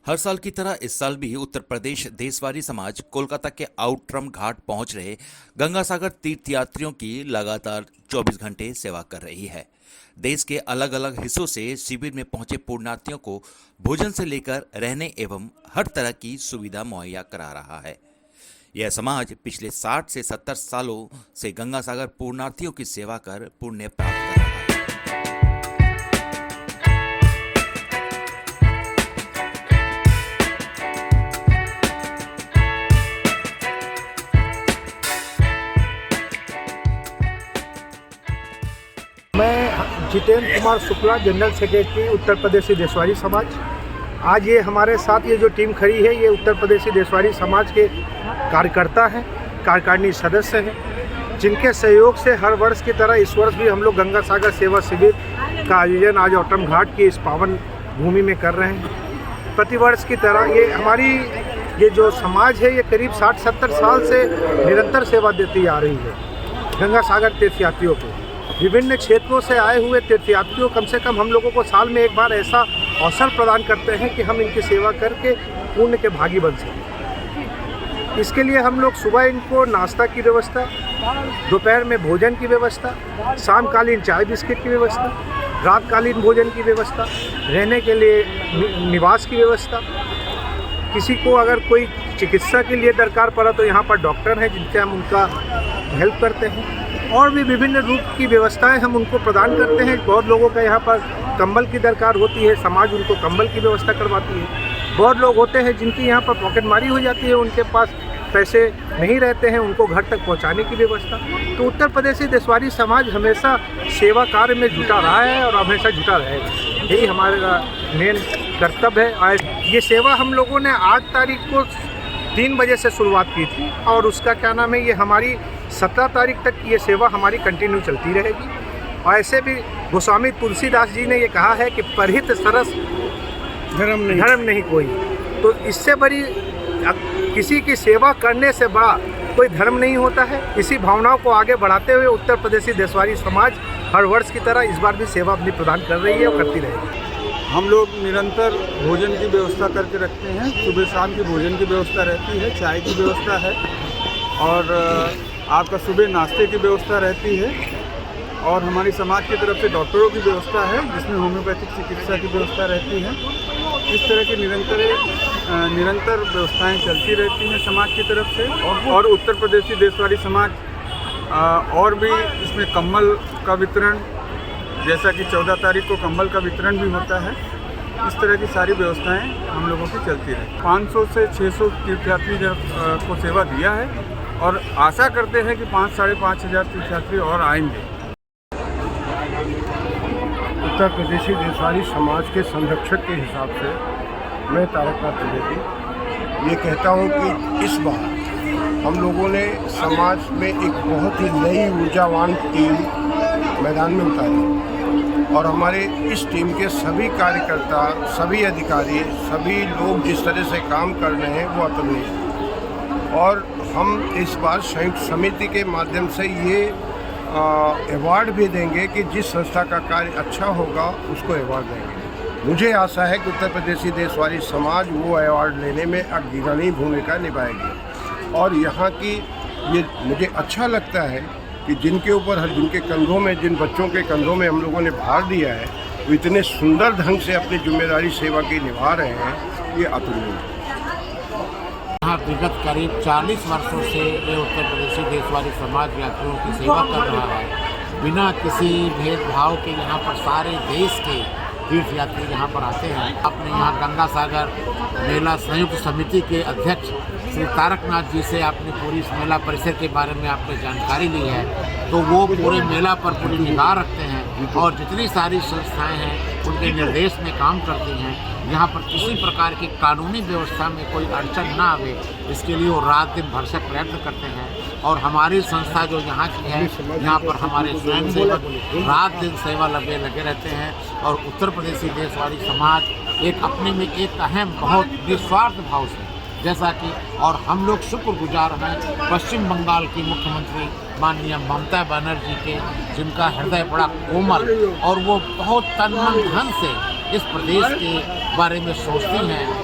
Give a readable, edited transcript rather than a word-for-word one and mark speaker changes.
Speaker 1: हर साल की तरह इस साल भी उत्तर प्रदेश देशवारी समाज कोलकाता के आउटरम घाट पहुंच रहे गंगासागर तीर्थयात्रियों की लगातार 24 घंटे सेवा कर रही है। देश के अलग अलग हिस्सों से शिविर में पहुंचे पुण्यार्थियों को भोजन से लेकर रहने एवं हर तरह की सुविधा मुहैया करा रहा है। यह समाज पिछले 60 से 70 सालों से गंगासागर पुण्यार्थियों की सेवा कर पुण्य प्राप्त कर रहा है।
Speaker 2: मैं जितेंद्र कुमार शुक्ला, जनरल सेक्रेटरी उत्तर प्रदेशी देशवारी समाज। आज ये हमारे साथ ये जो टीम खड़ी है, ये उत्तर प्रदेशी देशवारी समाज के कार्यकर्ता हैं, कार्यकारिणी सदस्य हैं, जिनके सहयोग से हर वर्ष की तरह इस वर्ष भी हम लोग गंगासागर सेवा शिविर का आयोजन आज औटम घाट की इस पावन भूमि में कर रहे हैं। प्रतिवर्ष की तरह ये जो समाज है, ये करीब 60-70 साल से निरंतर सेवा देती आ रही है गंगासागर तीर्थयात्रियों को। विभिन्न क्षेत्रों से आए हुए तीर्थयात्रियों कम से कम हम लोगों को साल में एक बार ऐसा अवसर प्रदान करते हैं कि हम इनकी सेवा करके पुण्य के भागी बन सकें। इसके लिए हम लोग सुबह इनको नाश्ता की व्यवस्था, दोपहर में भोजन की व्यवस्था, शामकालीन चाय बिस्किट की व्यवस्था, रातकालीन भोजन की व्यवस्था, रहने के लिए निवास की व्यवस्था। किसी को अगर कोई चिकित्सा के लिए दरकार पड़ा तो यहाँ पर डॉक्टर हैं जिनसे हम उनका हेल्प करते हैं, और भी विभिन्न रूप की व्यवस्थाएं हम उनको प्रदान करते हैं। बहुत लोगों का यहाँ पर कंबल की दरकार होती है, समाज उनको कंबल की व्यवस्था करवाती है। बहुत लोग होते हैं जिनकी यहाँ पर पॉकेटमारी हो जाती है, उनके पास पैसे नहीं रहते हैं, उनको घर तक पहुँचाने की व्यवस्था। तो उत्तर प्रदेशी देशवारी समाज हमेशा सेवा कार्य में जुटा रहा है और हमेशा जुटा रहेगा। यही हमारा मेन कर्तव्य है। आज ये सेवा हम लोगों ने 8 तारीख को 3 बजे से शुरुआत की थी, और उसका क्या नाम है, ये हमारी 17 तारीख तक ये सेवा हमारी कंटिन्यू चलती रहेगी। और ऐसे भी गोस्वामी तुलसीदास जी ने ये कहा है कि परहित सरस धर्म नहीं कोई। तो इससे बड़ी किसी की सेवा करने से बड़ा कोई धर्म नहीं होता है। इसी भावनाओं को आगे बढ़ाते हुए उत्तर प्रदेशी देशवारी समाज हर वर्ष की तरह इस बार भी सेवा अपनी प्रदान कर रही है और करती रहेगी।
Speaker 3: हम लोग निरंतर भोजन की व्यवस्था करके रखते हैं। सुबह शाम की भोजन की व्यवस्था रहती है, चाय की व्यवस्था है, और आपका सुबह नाश्ते की व्यवस्था रहती है, और हमारी समाज की तरफ से डॉक्टरों की व्यवस्था है जिसमें होम्योपैथिक चिकित्सा की व्यवस्था रहती है। इस तरह की निरंतर व्यवस्थाएं चलती रहती हैं समाज की तरफ से। और उत्तर प्रदेशी देशवारी समाज और भी इसमें कंबल का वितरण, जैसा कि 14 तारीख को कंबल का वितरण भी होता है, इस तरह की सारी व्यवस्थाएं हम लोगों की चलती रही। 500 से 600 तीर्थयात्री को सेवा दिया है, और आशा करते हैं कि 5-5.5 हज़ार तीर्थयात्री और आएंगे।
Speaker 2: उत्तर प्रदेशी देशवारी समाज के संरक्षक के हिसाब से मैं तारकनाथ त्रिवेदी ये कहता हूँ कि इस बार हम लोगों ने समाज में एक बहुत ही नई ऊर्जावान टीम मैदान में उतारी, और हमारे इस टीम के सभी कार्यकर्ता, सभी अधिकारी, सभी लोग जिस तरह से काम कर रहे हैं वो अतुलनीय है। और हम इस बार संयुक्त समिति के माध्यम से ये अवार्ड भी देंगे कि जिस संस्था का कार्य अच्छा होगा उसको अवार्ड देंगे। मुझे आशा है कि उत्तर प्रदेशी देशवारी समाज वो अवार्ड लेने में अग्रणी भूमिका निभाएगी। और यहाँ की ये मुझे अच्छा लगता है कि जिनके कंधों में, जिन बच्चों के कंधों में हम लोगों ने भार दिया है, वो इतने सुंदर ढंग से अपनी जिम्मेदारी सेवा की निभा रहे हैं, ये अतुलनीय है।
Speaker 4: यहाँ विगत करीब 40 वर्षों से ये उत्तर प्रदेशी देशवारी समाज यात्रियों की सेवा कर रहा है। बिना किसी भेदभाव के यहाँ पर सारे देश के तीर्थयात्री यहाँ पर आते हैं। आपने यहाँ गंगासागर मेला संयुक्त समिति के अध्यक्ष श्री तारकनाथ जी से आपने पूरी इस मेला परिसर के बारे में आपने जानकारी ली है, तो वो पूरे मेला पर पूरी निगाह रखते हैं, और जितनी सारी संस्थाएं हैं उनके निर्देश में काम करती हैं। यहाँ पर किसी प्रकार की कानूनी व्यवस्था में कोई अड़चन ना आवे, इसके लिए वो रात दिन भरसक प्रयत्न करते हैं। और हमारी संस्था जो यहाँ की है, यहाँ पर हमारे स्वयंसेवक रात दिन सेवा लगे रहते हैं। और उत्तर प्रदेशी देशवारी समाज एक अपने में एक अहम, बहुत निस्वार्थ भाव से, जैसा कि, और हम लोग शुक्रगुजार हैं पश्चिम बंगाल की मुख्यमंत्री माननीय ममता बनर्जी के, जिनका हृदय बड़ा कोमल, और वो बहुत तन मन धन से इस प्रदेश के बारे में सोचती हैं।